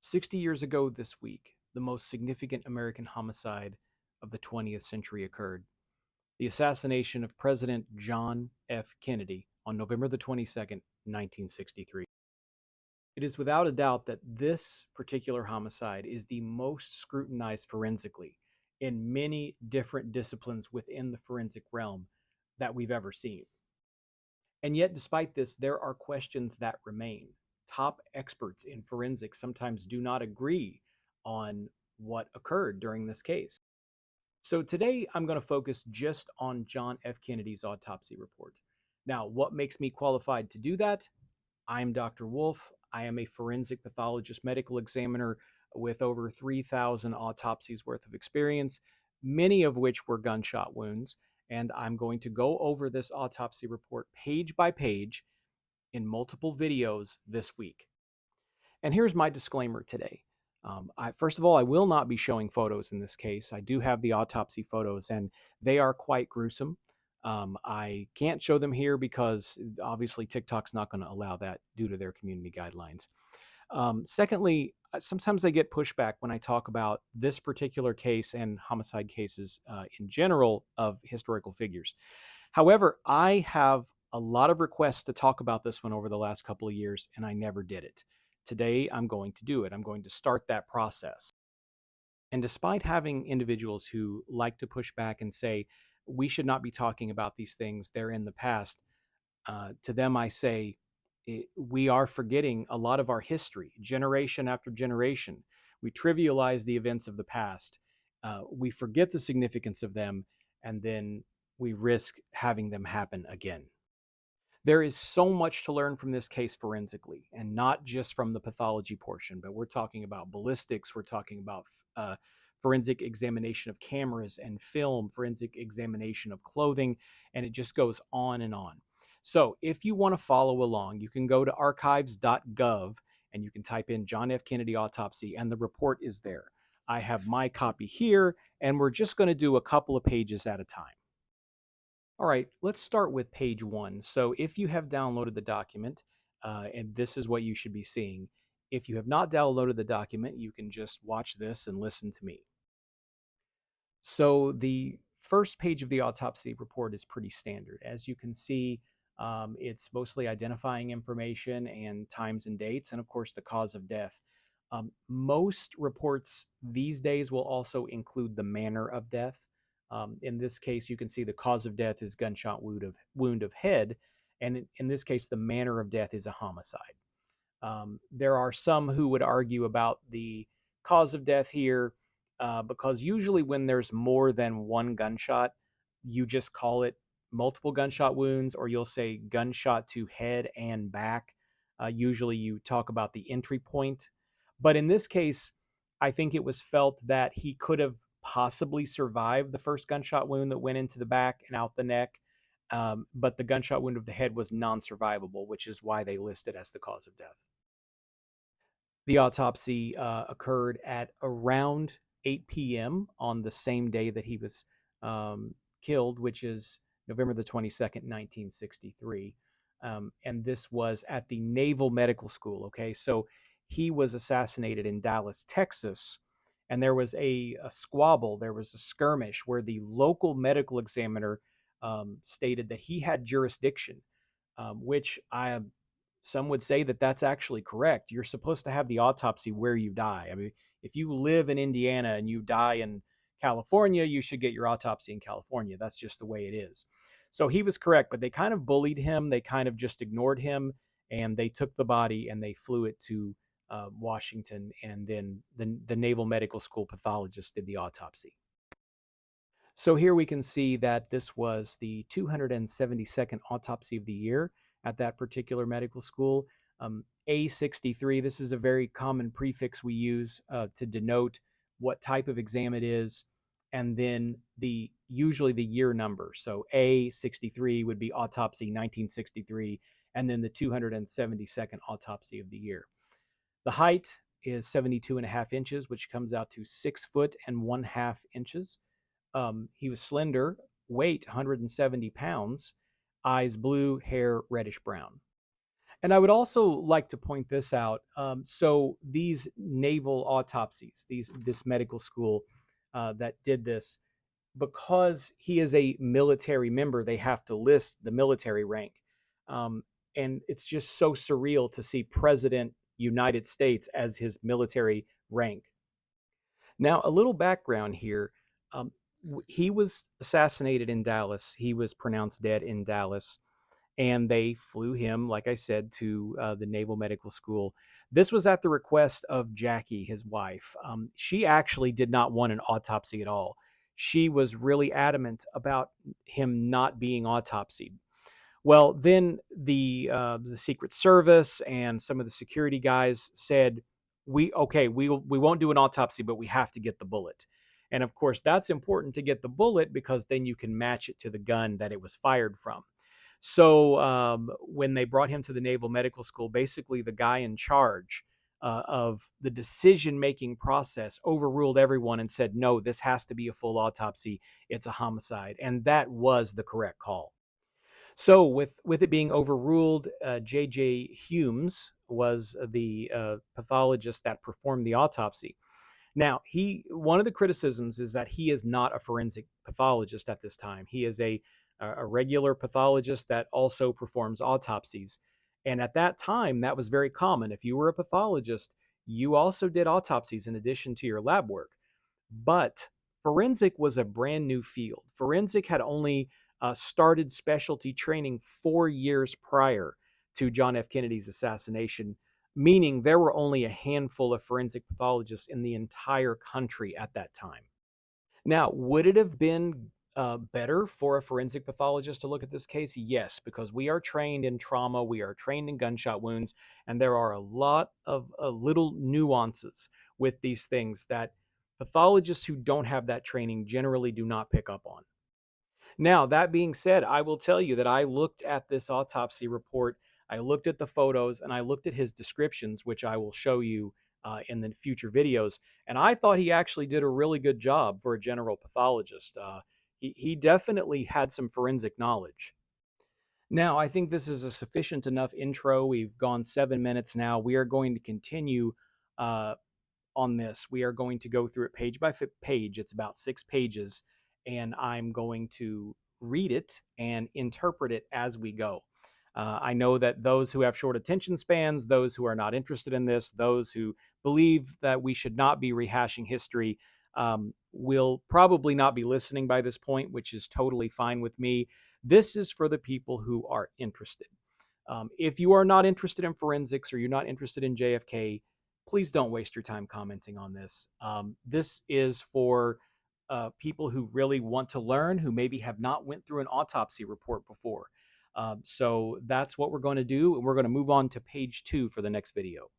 60 years ago this week, the most significant American homicide of the 20th century occurred. The assassination of President John F. Kennedy on November the 22nd, 1963. It is without a doubt that this particular homicide is the most scrutinized forensically in many different disciplines within the forensic realm that we've ever seen. And yet, despite this, there are questions that remain. Top experts in forensics sometimes do not agree on what occurred during this case. So today I'm going to focus just on John F. Kennedy's autopsy report. Now, what makes me qualified to do that? I'm Dr. Wolfe. I am a forensic pathologist medical examiner with over 3,000 autopsies worth of experience, many of which were gunshot wounds. And I'm going to go over this autopsy report page by page in multiple videos this week. And here's my disclaimer today. First of all, I will not be showing photos in this case. I do have the autopsy photos, and they are quite gruesome. I can't show them here because obviously TikTok's not going to allow that due to their community guidelines. Secondly, sometimes I get pushback when I talk about this particular case and homicide cases in general of historical figures. However, I have a lot of requests to talk about this one over the last couple of years, and I never did it. Today, I'm going to do it. I'm going to start that process. And despite having individuals who like to push back and say, we should not be talking about these things, they're in the past, to them I say, we are forgetting a lot of our history, generation after generation. We trivialize the events of the past. We forget the significance of them, and then we risk having them happen again. There is so much to learn from this case forensically, and not just from the pathology portion, but we're talking about ballistics, we're talking about forensic examination of cameras and film, forensic examination of clothing, and it just goes on and on. So if you want to follow along, you can go to archives.gov and you can type in John F. Kennedy autopsy, and the report is there. I have my copy here, and we're just going to do a couple of pages at a time. All right, let's start with page 1. So if you have downloaded the document, and this is what you should be seeing. If you have not downloaded the document, you can just watch this and listen to me. So the first page of the autopsy report is pretty standard. As you can see, it's mostly identifying information and times and dates, and of course the cause of death. Most reports these days will also include the manner of death. In this case, you can see the cause of death is gunshot wound of head, and in this case, the manner of death is a homicide. There are some who would argue about the cause of death here, because usually when there's more than one gunshot, you just call it multiple gunshot wounds, or you'll say gunshot to head and back. Usually you talk about the entry point. But in this case, I think it was felt that he could have possibly survived the first gunshot wound that went into the back and out the neck. But the gunshot wound of the head was non-survivable, which is why they list it as the cause of death. The autopsy occurred at around 8 p.m. on the same day that he was killed, which is November the 22nd, 1963. And this was at the Naval Medical School. Okay, so he was assassinated in Dallas, Texas, and there was a squabble, there was a skirmish where the local medical examiner stated that he had jurisdiction, which some would say that that's actually correct. You're supposed to have the autopsy where you die. I mean, if you live in Indiana and you die in California, you should get your autopsy in California. That's just the way it is. So he was correct, but they kind of bullied him. They kind of just ignored him, and they took the body and they flew it to Washington, and then the Naval Medical School pathologist did the autopsy. So here we can see that this was the 272nd autopsy of the year at that particular medical school. A63, this is a very common prefix we use to denote what type of exam it is, and then usually the year number. So A63 would be autopsy 1963, and then the 272nd autopsy of the year. The height is 72.5 inches, which comes out to 6 foot and 1/2 inches. He was slender, weight 170 pounds, eyes blue, hair reddish brown. And I would also like to point this out. So these naval autopsies, this medical school that did this, because he is a military member, they have to list the military rank. Um, and it's just so surreal to see President United States as his military rank. Now, a little background here. Um, he was assassinated in Dallas. He was pronounced dead in Dallas, and they flew him, like I said, to the Naval Medical School. This was at the request of Jackie, his wife. She actually did not want an autopsy at all. She was really adamant about him not being autopsied. Well, then the Secret Service and some of the security guys said, we won't do an autopsy, but we have to get the bullet." And of course, that's important to get the bullet because then you can match it to the gun that it was fired from. So when they brought him to the Naval Medical School, basically the guy in charge of the decision-making process overruled everyone and said, "No, this has to be a full autopsy. It's a homicide," and that was the correct call. So with it being overruled, J.J. Humes was the pathologist that performed the autopsy. Now, one of the criticisms is that he is not a forensic pathologist at this time. He is a regular pathologist that also performs autopsies. And at that time, that was very common. If you were a pathologist, you also did autopsies in addition to your lab work. But forensic was a brand new field. Forensic had only started specialty training 4 years prior to John F. Kennedy's assassination, meaning there were only a handful of forensic pathologists in the entire country at that time. Now, would it have been better for a forensic pathologist to look at this case? Yes, because we are trained in trauma, we are trained in gunshot wounds, and there are a lot of little nuances with these things that pathologists who don't have that training generally do not pick up on. Now, that being said, I will tell you that I looked at this autopsy report, I looked at the photos, and I looked at his descriptions, which I will show you in the future videos. And I thought he actually did a really good job for a general pathologist. He definitely had some forensic knowledge. Now, I think this is a sufficient enough intro. We've gone 7 minutes now. We are going to continue uh, on this. We are going to go through it page by page. It's about 6 pages, and I'm going to read it and interpret it as we go. I know that those who have short attention spans, those who are not interested in this, those who believe that we should not be rehashing history, will probably not be listening by this point, which is totally fine with me. This is for the people who are interested. If you are not interested in forensics or you're not interested in JFK, please don't waste your time commenting on this. This is for people who really want to learn, who maybe have not went through an autopsy report before. So that's what we're going to do, and we're going to move on to page 2 for the next video.